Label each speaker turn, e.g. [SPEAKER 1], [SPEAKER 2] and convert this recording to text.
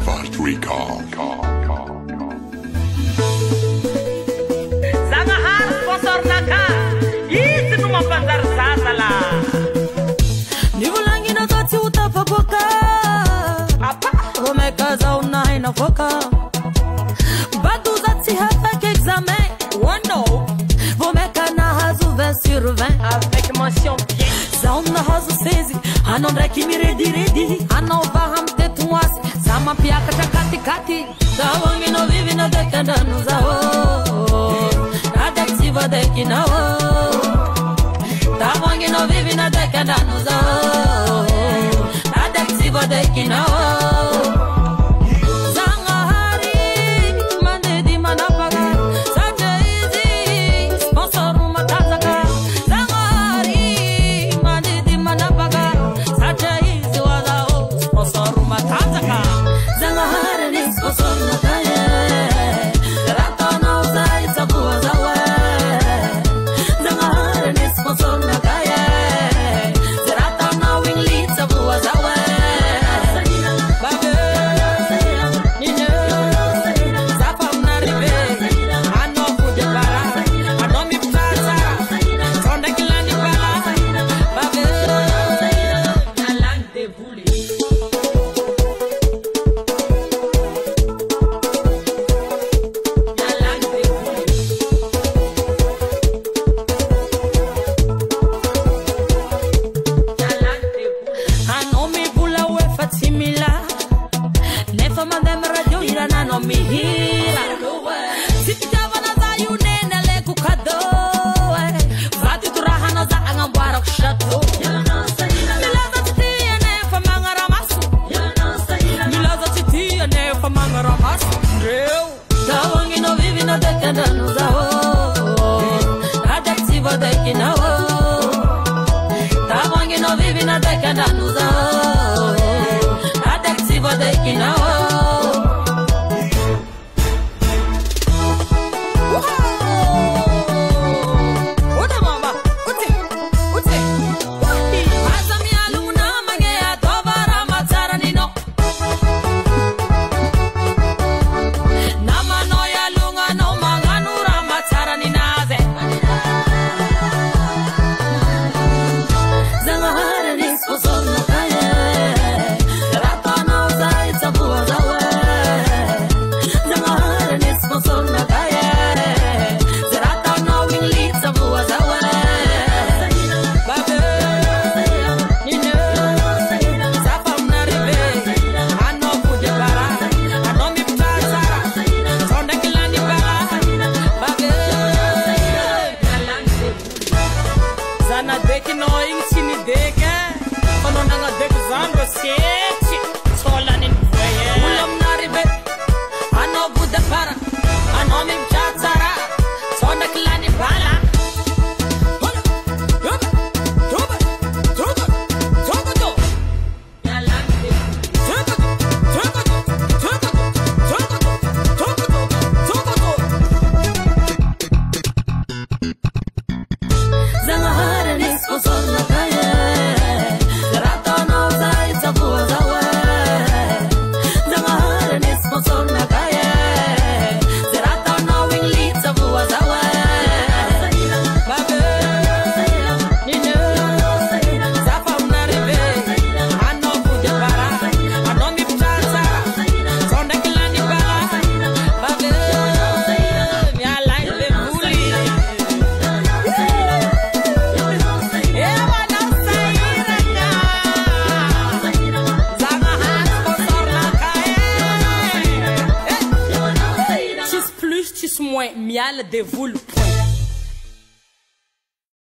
[SPEAKER 1] Savart Recall.
[SPEAKER 2] Zanahar sponsor naka. Isi numa panzar sazala.
[SPEAKER 3] Nivulangi na tati utafakoka.
[SPEAKER 2] Apa?
[SPEAKER 3] Wameka za unai na foka. Badu zati hafak examen.
[SPEAKER 2] Wano.
[SPEAKER 3] Wameka na hazu 20 sur 20.
[SPEAKER 2] Avec mention bien.
[SPEAKER 3] Zauna hazu sezi. Anondra kimi ready. Anova hamte tuwasi. Sama piaka chakati kati. Zawangi no vivi na dekanda nuzao. Radactiva deki na o. Zawangi no vivi na dekanda nuzao. Radactiva deki na o.
[SPEAKER 2] Miel de vulpe.